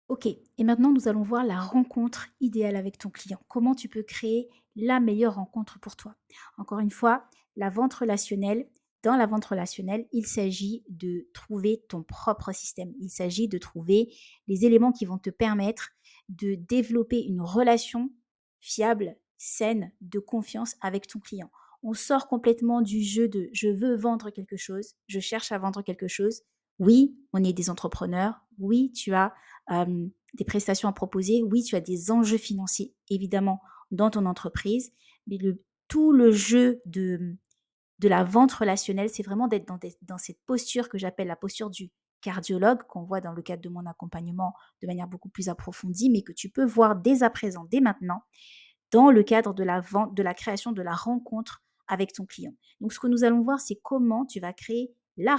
Ok, et maintenant nous allons voir la rencontre idéale avec ton client. Comment tu peux créer la meilleure rencontre pour toi. Encore une fois, la vente relationnelle, dans la vente relationnelle, il s'agit de trouver ton propre système. Il s'agit de trouver les éléments qui vont te permettre de développer une relation fiable, saine, de confiance avec ton client. On sort complètement du jeu de je veux vendre quelque chose, je cherche à vendre quelque chose. Oui, on est des entrepreneurs. Oui, tu as des prestations à proposer. Oui, tu as des enjeux financiers, évidemment, dans ton entreprise. Mais tout le jeu de la vente relationnelle, c'est vraiment d'être dans cette posture que j'appelle la posture du cardiologue, qu'on voit dans le cadre de mon accompagnement de manière beaucoup plus approfondie, mais que tu peux voir dès à présent, dès maintenant, dans le cadre de la vente, de la création, de la rencontre avec ton client. Donc, ce que nous allons voir, c'est comment tu vas créer la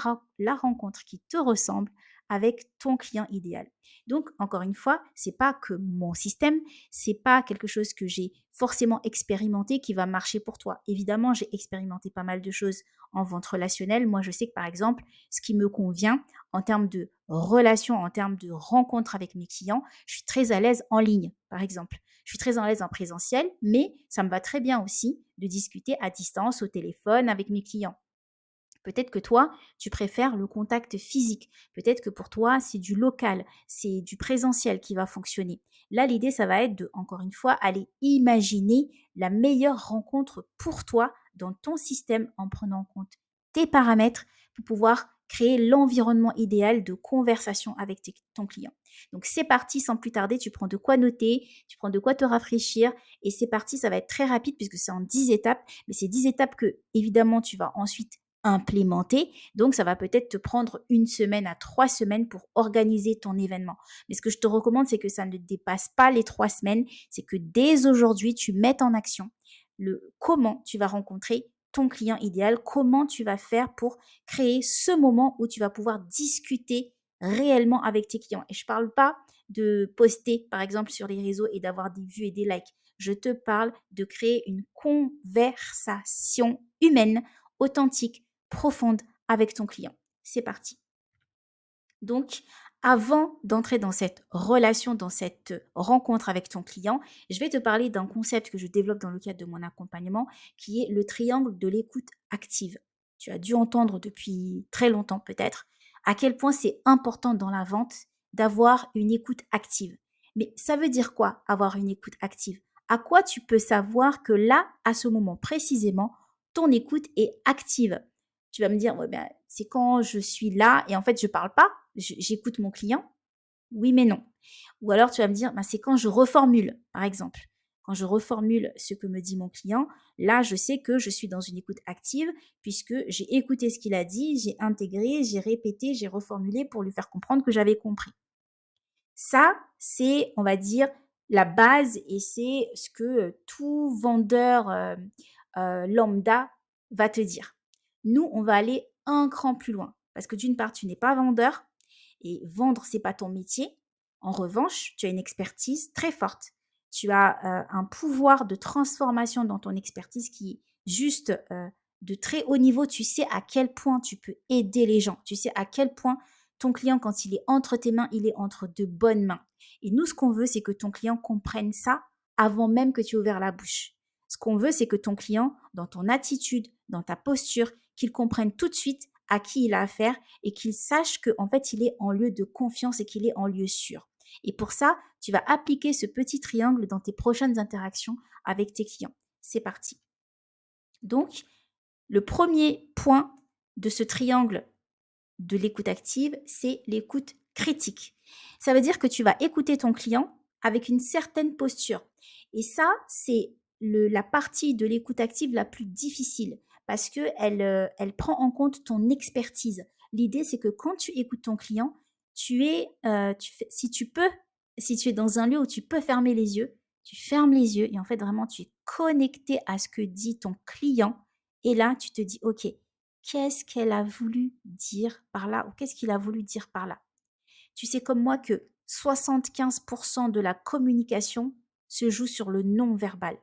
rencontre qui te ressemble avec ton client idéal. Donc, encore une fois, c'est pas que mon système, c'est pas quelque chose que j'ai forcément expérimenté qui va marcher pour toi. Évidemment, j'ai expérimenté pas mal de choses en vente relationnelle. Moi, je sais que par exemple, ce qui me convient en termes de relation, en termes de rencontre avec mes clients, je suis très à l'aise en ligne, par exemple. Je suis très à l'aise en présentiel, mais ça me va très bien aussi de discuter à distance, au téléphone, avec mes clients. Peut-être que toi, tu préfères le contact physique. Peut-être que pour toi, c'est du local, c'est du présentiel qui va fonctionner. Là, l'idée, ça va être de, encore une fois, aller imaginer la meilleure rencontre pour toi dans ton système en prenant en compte tes paramètres pour pouvoir créer l'environnement idéal de conversation avec ton client. Donc, c'est parti sans plus tarder. Tu prends de quoi noter, tu prends de quoi te rafraîchir et c'est parti. Ça va être très rapide puisque c'est en 10 étapes. Mais c'est 10 étapes que, évidemment, tu vas ensuite implémenter. Donc, ça va peut-être te prendre 1 semaine à 3 semaines pour organiser ton événement. Mais ce que je te recommande, c'est que ça ne dépasse pas les 3 semaines. C'est que dès aujourd'hui, tu mettes en action le comment tu vas rencontrer ton client idéal, comment tu vas faire pour créer ce moment où tu vas pouvoir discuter réellement avec tes clients. Et je ne parle pas de poster, par exemple, sur les réseaux et d'avoir des vues et des likes. Je te parle de créer une conversation humaine, authentique, profonde avec ton client. C'est parti. Donc, avant d'entrer dans cette relation, dans cette rencontre avec ton client, je vais te parler d'un concept que je développe dans le cadre de mon accompagnement, qui est le triangle de l'écoute active. Tu as dû entendre depuis très longtemps peut-être à quel point c'est important dans la vente d'avoir une écoute active. Mais ça veut dire quoi, avoir une écoute active? À quoi tu peux savoir que là, à ce moment précisément, ton écoute est active? Tu vas me dire, ouais, ben, c'est quand je suis là et en fait, je parle pas, j'écoute mon client. Oui, mais non. Ou alors, tu vas me dire, ben, c'est quand je reformule, par exemple. Quand je reformule ce que me dit mon client, là, je sais que je suis dans une écoute active puisque j'ai écouté ce qu'il a dit, j'ai intégré, j'ai répété, j'ai reformulé pour lui faire comprendre que j'avais compris. Ça, c'est, on va dire, la base et c'est ce que tout vendeur lambda va te dire. Nous, on va aller un cran plus loin parce que d'une part, tu n'es pas vendeur et vendre, c'est pas ton métier. En revanche, tu as une expertise très forte. Tu as un pouvoir de transformation dans ton expertise qui est juste de très haut niveau. Tu sais à quel point tu peux aider les gens. Tu sais à quel point ton client, quand il est entre tes mains, il est entre de bonnes mains. Et nous, ce qu'on veut, c'est que ton client comprenne ça avant même que tu aies ouvert la bouche. Ce qu'on veut, c'est que ton client, dans ton attitude, dans ta posture, qu'il comprenne tout de suite à qui il a affaire et qu'il sache qu'en fait, il est en lieu de confiance et qu'il est en lieu sûr. Et pour ça, tu vas appliquer ce petit triangle dans tes prochaines interactions avec tes clients. C'est parti. Donc, le premier point de ce triangle de l'écoute active, c'est l'écoute critique. Ça veut dire que tu vas écouter ton client avec une certaine posture. Et ça, c'est la partie de l'écoute active la plus difficile parce qu'elle elle prend en compte ton expertise. L'idée, c'est que quand tu écoutes ton client, si tu peux, si tu es dans un lieu où tu peux fermer les yeux, tu fermes les yeux et en fait, vraiment, tu es connecté à ce que dit ton client. Et là, tu te dis, OK, qu'est-ce qu'elle a voulu dire par là ou qu'est-ce qu'il a voulu dire par là. Tu sais comme moi que 75% de la communication se joue sur le non-verbal.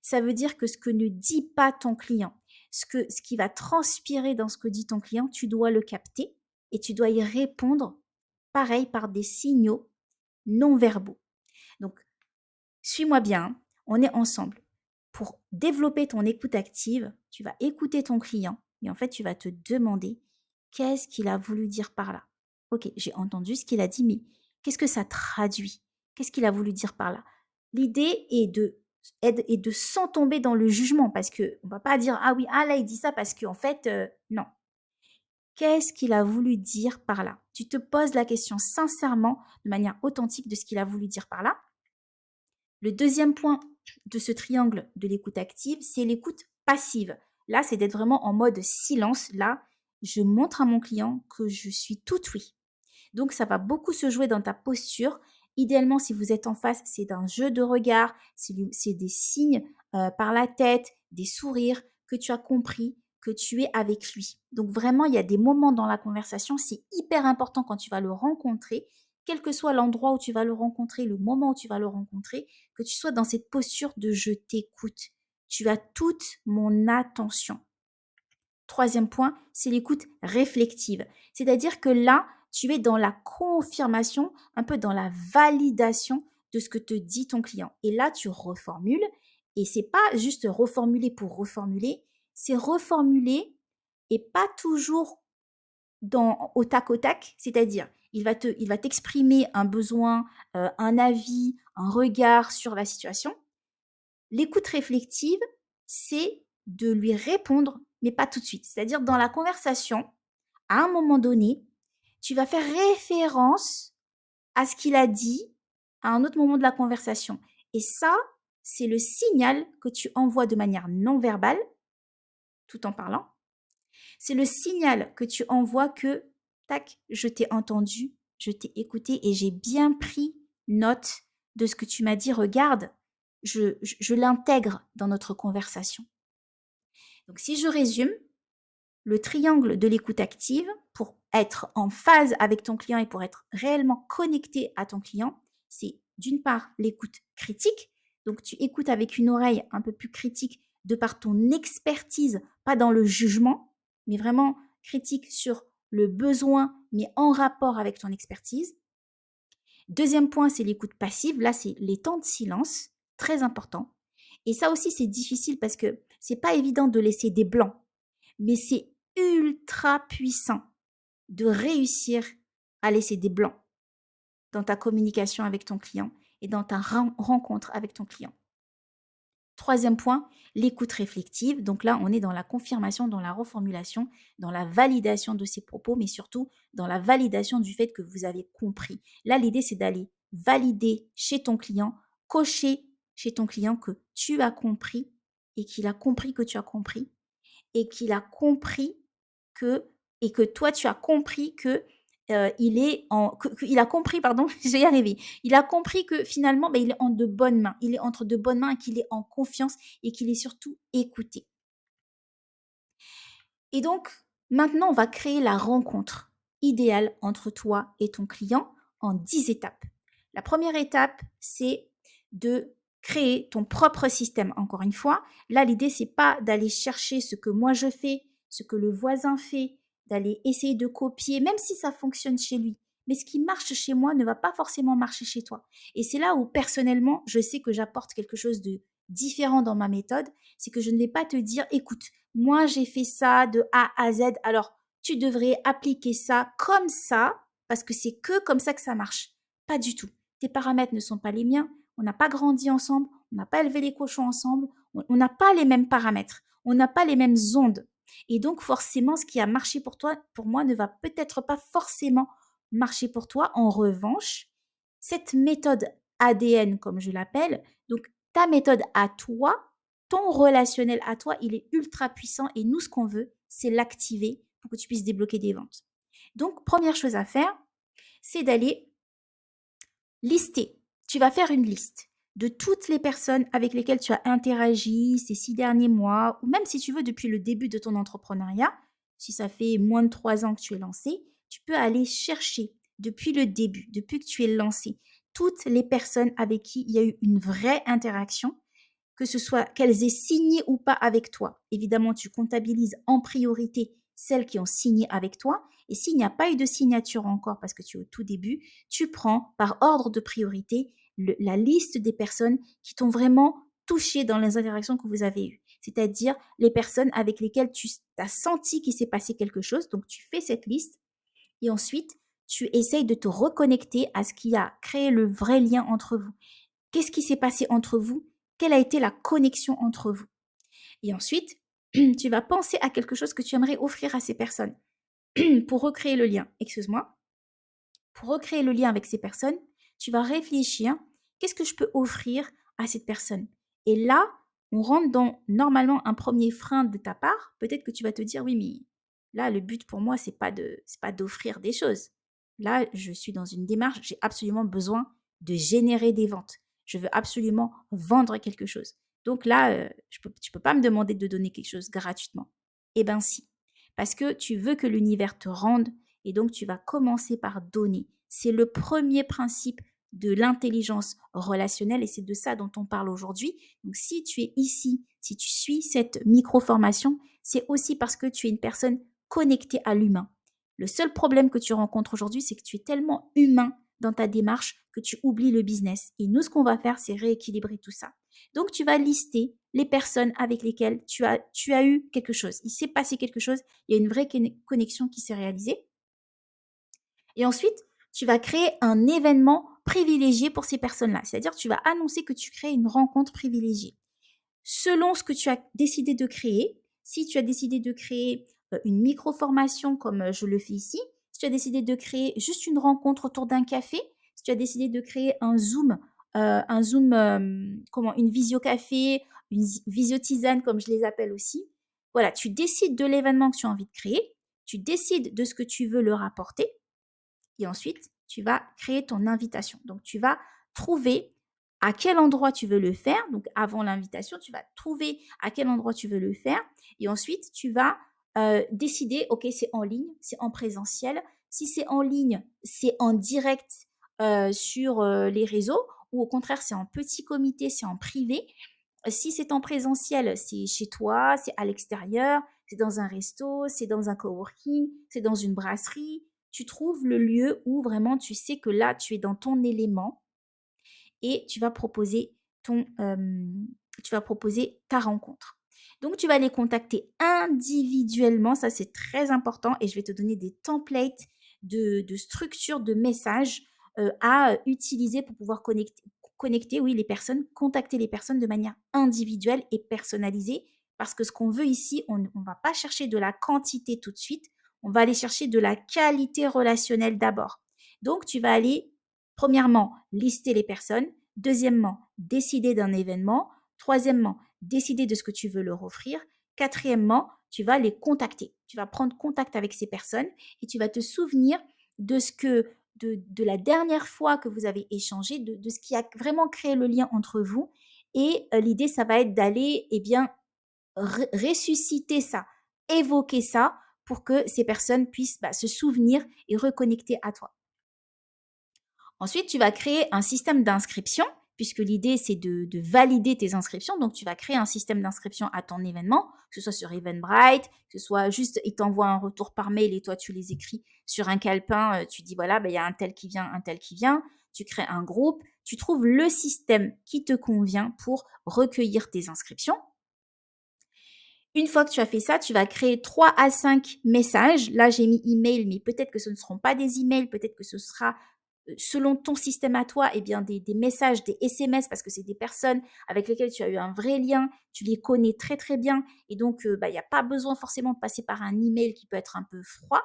Ça veut dire que ce que ne dit pas ton client, ce qui va transpirer dans ce que dit ton client, tu dois le capter et tu dois y répondre pareil par des signaux non verbaux. Donc, suis-moi bien, on est ensemble. Pour développer ton écoute active, tu vas écouter ton client et en fait, tu vas te demander qu'est-ce qu'il a voulu dire par là. Ok, j'ai entendu ce qu'il a dit, mais qu'est-ce que ça traduit? Qu'est-ce qu'il a voulu dire par là? L'idée est de sans tomber dans le jugement parce que on va pas dire ah oui, ah là il dit ça parce qu'en fait, non. Qu'est-ce qu'il a voulu dire par là? Tu te poses la question sincèrement, de manière authentique de ce qu'il a voulu dire par là. Le deuxième point de ce triangle de l'écoute active, c'est l'écoute passive. Là, c'est d'être vraiment en mode silence. Là, je montre à mon client que je suis tout oui. Donc, ça va beaucoup se jouer dans ta posture. Idéalement, si vous êtes en face, c'est d'un jeu de regard, c'est des signes par la tête, des sourires que tu as compris que tu es avec lui. Donc, vraiment, il y a des moments dans la conversation, c'est hyper important quand tu vas le rencontrer, quel que soit l'endroit où tu vas le rencontrer, le moment où tu vas le rencontrer, que tu sois dans cette posture de je t'écoute. Tu as toute mon attention. Troisième point, c'est l'écoute réflexive. C'est-à-dire que là, tu es dans la confirmation, un peu dans la validation de ce que te dit ton client. Et là, tu reformules. Et c'est pas juste reformuler pour reformuler, c'est reformuler et pas toujours au tac au tac. C'est-à-dire, il va t'exprimer un besoin, un avis, un regard sur la situation. L'écoute réflexive, c'est de lui répondre, mais pas tout de suite. C'est-à-dire dans la conversation, à un moment donné, tu vas faire référence à ce qu'il a dit à un autre moment de la conversation. Et ça, c'est le signal que tu envoies de manière non verbale, tout en parlant. C'est le signal que tu envoies que, tac, je t'ai entendu, je t'ai écouté et j'ai bien pris note de ce que tu m'as dit. Regarde, je l'intègre dans notre conversation. Donc si je résume, le triangle de l'écoute active, pour être en phase avec ton client et pour être réellement connecté à ton client, c'est d'une part l'écoute critique. Donc tu écoutes avec une oreille un peu plus critique de par ton expertise, pas dans le jugement, mais vraiment critique sur le besoin, mais en rapport avec ton expertise. Deuxième point, c'est l'écoute passive. Là, c'est les temps de silence, très important. Et ça aussi, c'est difficile parce que c'est pas évident de laisser des blancs, mais c'est ultra puissant de réussir à laisser des blancs dans ta communication avec ton client et dans ta rencontre avec ton client. Troisième point, l'écoute réflexive. Donc là, on est dans la confirmation, dans la reformulation, dans la validation de ses propos, mais surtout dans la validation du fait que vous avez compris. Là, l'idée, c'est d'aller valider chez ton client, cocher chez ton client que tu as compris et qu'il a compris que tu as compris et qu'il a compris que, et que toi, tu as compris que il a compris, pardon, je vais y arriver. Il a compris que finalement, il est en de bonnes mains. Il est entre de bonnes mains et qu'il est en confiance et qu'il est surtout écouté. Et donc, maintenant, on va créer la rencontre idéale entre toi et ton client en 10 étapes. La première étape, c'est de créer ton propre système. Encore une fois, là, l'idée, c'est pas d'aller chercher ce que moi je fais, ce que le voisin fait, d'aller essayer de copier, même si ça fonctionne chez lui. Mais ce qui marche chez moi ne va pas forcément marcher chez toi. Et c'est là où, personnellement, je sais que j'apporte quelque chose de différent dans ma méthode. C'est que je ne vais pas te dire, écoute, moi j'ai fait ça de A à Z, alors tu devrais appliquer ça comme ça, parce que c'est que comme ça que ça marche. Pas du tout. Tes paramètres ne sont pas les miens, on n'a pas grandi ensemble, on n'a pas élevé les cochons ensemble, on n'a pas les mêmes paramètres, on n'a pas les mêmes ondes. Et donc forcément, ce qui a marché pour toi, pour moi, ne va peut-être pas forcément marcher pour toi. En revanche, cette méthode ADN, comme je l'appelle, donc ta méthode à toi, ton relationnel à toi, il est ultra puissant et nous, ce qu'on veut, c'est l'activer pour que tu puisses débloquer des ventes. Donc, première chose à faire, c'est d'aller lister. Tu vas faire une liste de toutes les personnes avec lesquelles tu as interagi ces 6 derniers mois, ou même si tu veux depuis le début de ton entrepreneuriat, si ça fait moins de 3 ans que tu es lancé, tu peux aller chercher depuis le début, depuis que tu es lancé, toutes les personnes avec qui il y a eu une vraie interaction, que ce soit qu'elles aient signé ou pas avec toi. Évidemment, tu comptabilises en priorité celles qui ont signé avec toi. Et s'il n'y a pas eu de signature encore parce que tu es au tout début, tu prends par ordre de priorité la liste des personnes qui t'ont vraiment touché dans les interactions que vous avez eues. C'est-à-dire les personnes avec lesquelles tu as senti qu'il s'est passé quelque chose. Donc, tu fais cette liste et ensuite, tu essayes de te reconnecter à ce qui a créé le vrai lien entre vous. Qu'est-ce qui s'est passé entre vous? Quelle a été la connexion entre vous? Et ensuite, tu vas penser à quelque chose que tu aimerais offrir à ces personnes pour recréer le lien. Excuse-moi. Pour recréer le lien avec ces personnes, tu vas réfléchir, qu'est-ce que je peux offrir à cette personne? Et là, on rentre dans normalement un premier frein de ta part. Peut-être que tu vas te dire, oui, mais là, le but pour moi, c'est pas d'offrir des choses. Là, je suis dans une démarche, j'ai absolument besoin de générer des ventes. Je veux absolument vendre quelque chose. Donc là, tu peux pas me demander de donner quelque chose gratuitement. Eh bien si, parce que tu veux que l'univers te rende et donc tu vas commencer par donner. C'est le premier principe de l'intelligence relationnelle et c'est de ça dont on parle aujourd'hui. Donc si tu es ici, si tu suis cette micro-formation, c'est aussi parce que tu es une personne connectée à l'humain. Le seul problème que tu rencontres aujourd'hui, c'est que tu es tellement humain dans ta démarche que tu oublies le business. Et nous, ce qu'on va faire, c'est rééquilibrer tout ça. Donc, tu vas lister les personnes avec lesquelles tu as eu quelque chose. Il s'est passé quelque chose, il y a une vraie connexion qui s'est réalisée. Et ensuite, tu vas créer un événement privilégié pour ces personnes-là. C'est-à-dire, tu vas annoncer que tu crées une rencontre privilégiée. Selon ce que tu as décidé de créer, si tu as décidé de créer une micro-formation comme je le fais ici, si tu as décidé de créer juste une rencontre autour d'un café, si tu as décidé de créer une visio-café, une visio-tisane comme je les appelle aussi, voilà, tu décides de l'événement que tu as envie de créer, tu décides de ce que tu veux leur apporter, et ensuite, tu vas créer ton invitation. Donc, tu vas trouver à quel endroit tu veux le faire. Donc, avant l'invitation, tu vas trouver à quel endroit tu veux le faire. Et ensuite, tu vas décider, OK, c'est en ligne, c'est en présentiel. Si c'est en ligne, c'est en direct sur les réseaux ou au contraire, c'est en petit comité, c'est en privé. Si c'est en présentiel, c'est chez toi, c'est à l'extérieur, c'est dans un resto, c'est dans un coworking, c'est dans une brasserie. Tu trouves le lieu où vraiment tu sais que là, tu es dans ton élément et tu vas proposer ta rencontre. Donc, tu vas les contacter individuellement, ça c'est très important et je vais te donner des templates de structure de messages à utiliser pour pouvoir connecter, oui, les personnes, contacter les personnes de manière individuelle et personnalisée parce que ce qu'on veut ici, on ne va pas chercher de la quantité tout de suite, on va aller chercher de la qualité relationnelle d'abord. Donc, tu vas aller, premièrement, lister les personnes. Deuxièmement, décider d'un événement. Troisièmement, décider de ce que tu veux leur offrir. Quatrièmement, tu vas les contacter. Tu vas prendre contact avec ces personnes et tu vas te souvenir de de la dernière fois que vous avez échangé, de ce qui a vraiment créé le lien entre vous. Et l'idée, ça va être d'aller, eh bien, ressusciter ça, évoquer ça pour que ces personnes puissent se souvenir et reconnecter à toi. Ensuite, tu vas créer un système d'inscription, puisque l'idée, c'est de valider tes inscriptions. Donc, tu vas créer un système d'inscription à ton événement, que ce soit sur Eventbrite, que ce soit juste, ils t'envoient un retour par mail et toi, tu les écris sur un calepin. Tu dis, voilà, il y a un tel qui vient, un tel qui vient. Tu crées un groupe. Tu trouves le système qui te convient pour recueillir tes inscriptions. Une fois que tu as fait ça, tu vas créer 3 à 5 messages. Là, j'ai mis email, mais peut-être que ce ne seront pas des emails, peut-être que ce sera selon ton système à toi, eh bien des messages, des SMS, parce que c'est des personnes avec lesquelles tu as eu un vrai lien, tu les connais très très bien, et donc il n'y a pas besoin forcément de passer par un email qui peut être un peu froid.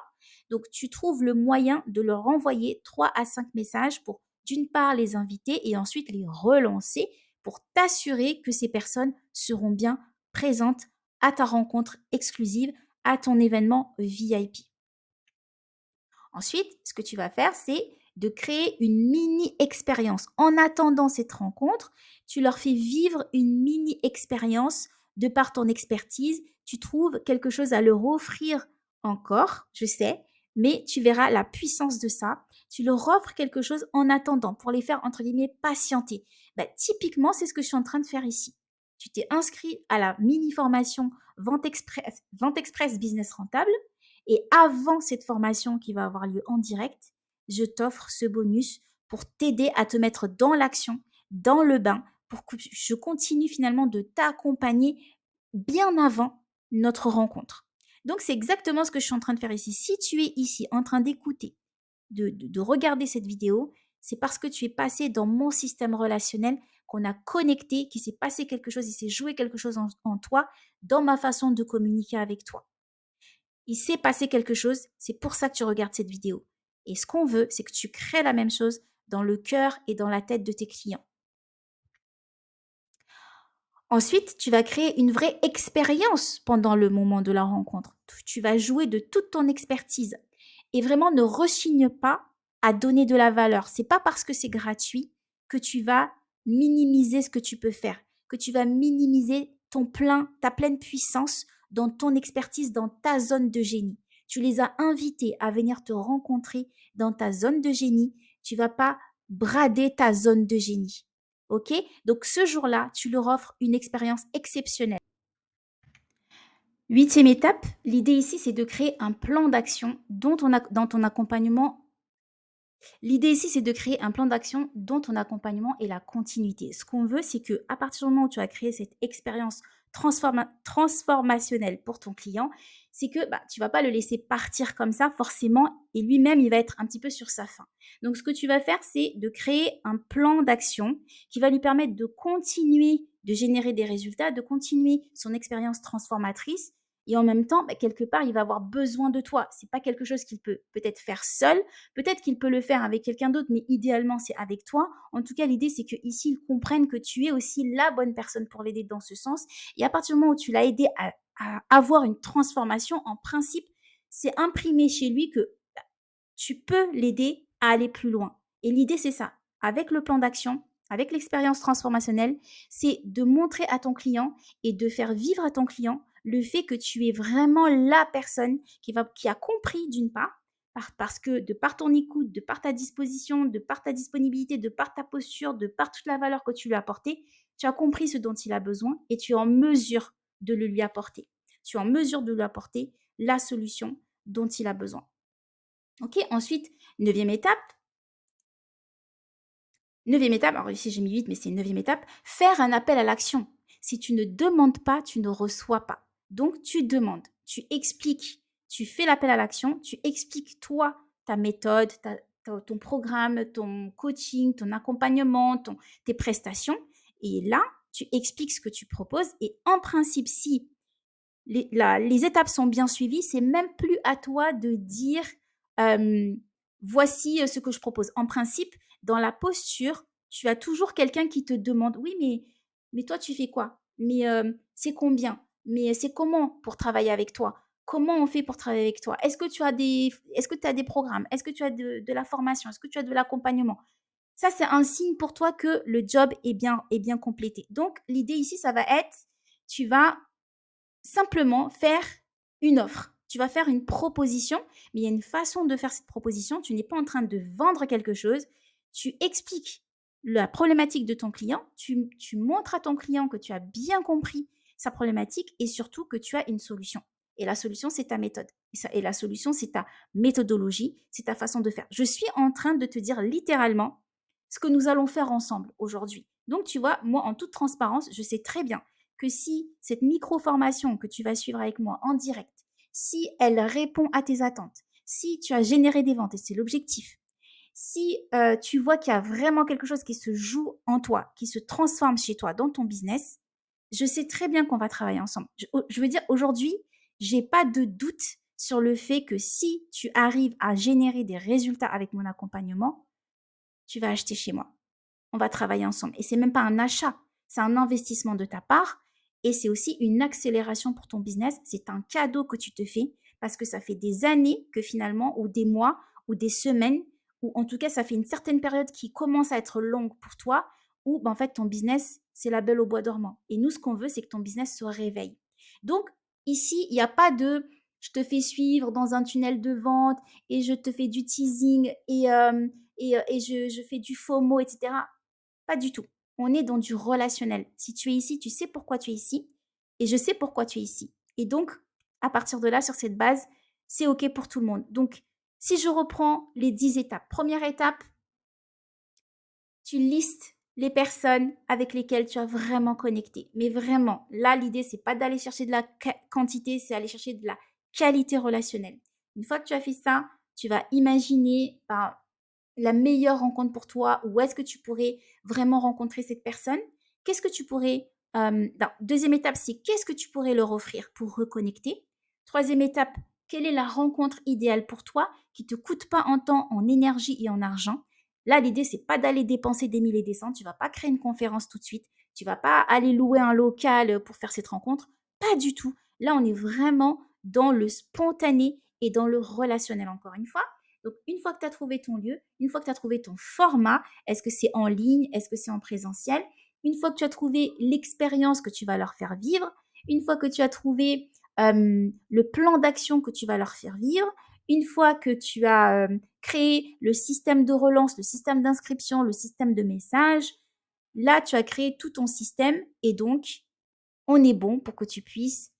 Donc tu trouves le moyen de leur envoyer 3 à 5 messages pour d'une part les inviter et ensuite les relancer pour t'assurer que ces personnes seront bien présentes à ta rencontre exclusive, à ton événement VIP. Ensuite, ce que tu vas faire, c'est de créer une mini-expérience. En attendant cette rencontre, tu leur fais vivre une mini-expérience de par ton expertise. Tu trouves quelque chose à leur offrir encore, je sais, mais tu verras la puissance de ça. Tu leur offres quelque chose en attendant pour les faire, entre guillemets, patienter. Typiquement, c'est ce que je suis en train de faire ici. Tu t'es inscrit à la mini-formation Vente Express Business Rentable Et avant cette formation qui va avoir lieu en direct, je t'offre ce bonus pour t'aider à te mettre dans l'action, dans le bain, pour que je continue finalement de t'accompagner bien avant notre rencontre. Donc, c'est exactement ce que je suis en train de faire ici. Si tu es ici en train d'écouter, de regarder cette vidéo, c'est parce que tu es passé dans mon système relationnel, qu'on a connecté, qu'il s'est passé quelque chose, il s'est joué quelque chose en toi, dans ma façon de communiquer avec toi. Il s'est passé quelque chose, c'est pour ça que tu regardes cette vidéo. Et ce qu'on veut, c'est que tu crées la même chose dans le cœur et dans la tête de tes clients. Ensuite, tu vas créer une vraie expérience pendant le moment de la rencontre. Tu vas jouer de toute ton expertise et vraiment ne rechigne pas à donner de la valeur. C'est pas parce que c'est gratuit que tu vas minimiser ce que tu peux faire, que tu vas minimiser ta pleine puissance dans ton expertise, dans ta zone de génie. Tu les as invités à venir te rencontrer dans ta zone de génie. Tu vas pas brader ta zone de génie. Ok? Donc ce jour-là, tu leur offres une expérience exceptionnelle. Huitième étape, l'idée ici, c'est de créer un plan d'action dans ton accompagnement. L'idée ici, c'est de créer un plan d'action dont ton accompagnement est la continuité. Ce qu'on veut, c'est que à partir du moment où tu as créé cette expérience transformationnelle pour ton client, c'est que tu vas pas le laisser partir comme ça forcément et lui-même, il va être un petit peu sur sa faim. Donc, ce que tu vas faire, c'est de créer un plan d'action qui va lui permettre de continuer de générer des résultats, de continuer son expérience transformatrice et en même temps, quelque part, il va avoir besoin de toi. C'est pas quelque chose qu'il peut peut-être faire seul. Peut-être qu'il peut le faire avec quelqu'un d'autre, mais idéalement, c'est avec toi. En tout cas, l'idée, c'est qu'ici, il comprenne que tu es aussi la bonne personne pour l'aider dans ce sens. Et à partir du moment où tu l'as aidé à avoir une transformation, en principe, c'est imprimé chez lui que tu peux l'aider à aller plus loin. Et l'idée, c'est ça. Avec le plan d'action, avec l'expérience transformationnelle, c'est de montrer à ton client et de faire vivre à ton client le fait que tu es vraiment la personne qui a compris d'une part, parce que de par ton écoute, de par ta disposition, de par ta disponibilité, de par ta posture, de par toute la valeur que tu lui as apportée, tu as compris ce dont il a besoin et tu es en mesure de le lui apporter. Tu es en mesure de lui apporter la solution dont il a besoin. Ok, ensuite, neuvième étape. Neuvième étape, alors ici j'ai mis 8, mais c'est une neuvième étape. Faire un appel à l'action. Si tu ne demandes pas, tu ne reçois pas. Donc, tu demandes, tu expliques, tu fais l'appel à l'action, tu expliques toi ta méthode, ton programme, ton coaching, ton accompagnement, tes prestations. Et là, tu expliques ce que tu proposes. Et en principe, si les étapes sont bien suivies, c'est même plus à toi de dire voici ce que je propose. En principe, dans la posture, tu as toujours quelqu'un qui te demande oui, mais toi, tu fais quoi? Mais c'est combien? Mais c'est comment pour travailler avec toi? Comment on fait pour travailler avec toi? Est-ce que tu as des programmes? Est-ce que tu as de la formation? Est-ce que tu as de l'accompagnement? Ça, c'est un signe pour toi que le job est bien complété. Donc, l'idée ici, ça va être, tu vas simplement faire une offre. Tu vas faire une proposition, mais il y a une façon de faire cette proposition. Tu n'es pas en train de vendre quelque chose. Tu expliques la problématique de ton client. Tu montres à ton client que tu as bien compris sa problématique et surtout que tu as une solution. Et la solution, c'est ta méthode. Et la solution, c'est ta méthodologie, c'est ta façon de faire. Je suis en train de te dire littéralement ce que nous allons faire ensemble aujourd'hui. Donc, tu vois, moi, en toute transparence, je sais très bien que si cette micro-formation que tu vas suivre avec moi en direct, si elle répond à tes attentes, si tu as généré des ventes, et c'est l'objectif, si tu vois qu'il y a vraiment quelque chose qui se joue en toi, qui se transforme chez toi dans ton business, je sais très bien qu'on va travailler ensemble. Je veux dire, aujourd'hui, j'ai pas de doute sur le fait que si tu arrives à générer des résultats avec mon accompagnement, tu vas acheter chez moi. On va travailler ensemble. Et c'est même pas un achat, c'est un investissement de ta part et c'est aussi une accélération pour ton business. C'est un cadeau que tu te fais parce que ça fait des années que finalement, ou des mois, ou des semaines, ou en tout cas, ça fait une certaine période qui commence à être longue pour toi, où en fait, ton business, c'est la belle au bois dormant. Et nous, ce qu'on veut, c'est que ton business se réveille. Donc, ici, il n'y a pas de je te fais suivre dans un tunnel de vente et je te fais du teasing et je fais du FOMO, etc. Pas du tout. On est dans du relationnel. Si tu es ici, tu sais pourquoi tu es ici et je sais pourquoi tu es ici. Et donc, à partir de là, sur cette base, c'est OK pour tout le monde. Donc, si je reprends les 10 étapes. Première étape, tu listes les personnes avec lesquelles tu as vraiment connecté. Mais vraiment, là, l'idée, c'est pas d'aller chercher de la quantité, c'est aller chercher de la qualité relationnelle. Une fois que tu as fait ça, tu vas imaginer la meilleure rencontre pour toi. Où est-ce que tu pourrais vraiment rencontrer cette personne? Qu'est-ce que tu pourrais... deuxième étape, c'est qu'est-ce que tu pourrais leur offrir pour reconnecter? Troisième étape, quelle est la rencontre idéale pour toi qui te coûte pas en temps, en énergie et en argent? Là, l'idée, c'est pas d'aller dépenser des milliers et des cents. Tu vas pas créer une conférence tout de suite. Tu vas pas aller louer un local pour faire cette rencontre. Pas du tout. Là, on est vraiment dans le spontané et dans le relationnel, encore une fois. Donc, une fois que tu as trouvé ton lieu, une fois que tu as trouvé ton format, est-ce que c'est en ligne, est-ce que c'est en présentiel? Une fois que tu as trouvé l'expérience que tu vas leur faire vivre, une fois que tu as trouvé le plan d'action que tu vas leur faire vivre, une fois que tu as créé le système de relance, le système d'inscription, le système de message, là, tu as créé tout ton système et donc, on est bon pour que tu puisses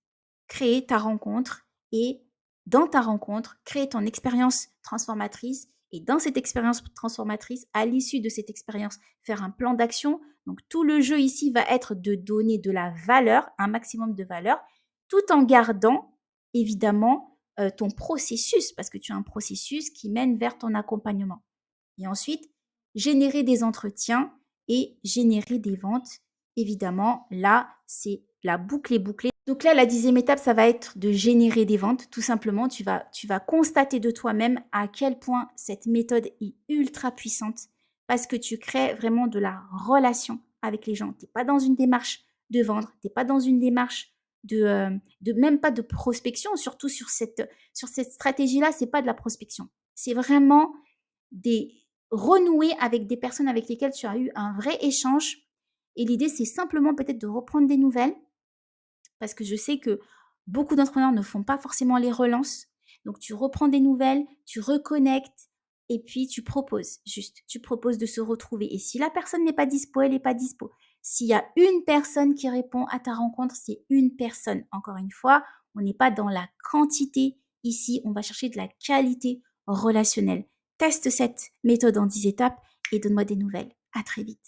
créer ta rencontre et dans ta rencontre, créer ton expérience transformatrice et dans cette expérience transformatrice, à l'issue de cette expérience, faire un plan d'action. Donc tout le jeu ici va être de donner de la valeur, un maximum de valeur, tout en gardant évidemment ton processus, parce que tu as un processus qui mène vers ton accompagnement. Et ensuite, générer des entretiens et générer des ventes. Évidemment, là, c'est la boucle est bouclée. Donc là, la 10e étape, ça va être de générer des ventes. Tout simplement, tu vas constater de toi-même à quel point cette méthode est ultra puissante parce que tu crées vraiment de la relation avec les gens. Tu n'es pas dans une démarche de vendre, tu n'es pas dans une démarche de même pas de prospection, surtout sur cette stratégie-là, c'est pas de la prospection. C'est vraiment des renouer avec des personnes avec lesquelles tu as eu un vrai échange. Et l'idée, c'est simplement peut-être de reprendre des nouvelles parce que je sais que beaucoup d'entrepreneurs ne font pas forcément les relances. Donc, tu reprends des nouvelles, tu reconnectes et puis tu proposes. Juste, tu proposes de se retrouver. Et si la personne n'est pas dispo, elle n'est pas dispo. S'il y a une personne qui répond à ta rencontre, c'est une personne. Encore une fois, on n'est pas dans la quantité. Ici, on va chercher de la qualité relationnelle. Teste cette méthode en 10 étapes et donne-moi des nouvelles. À très vite.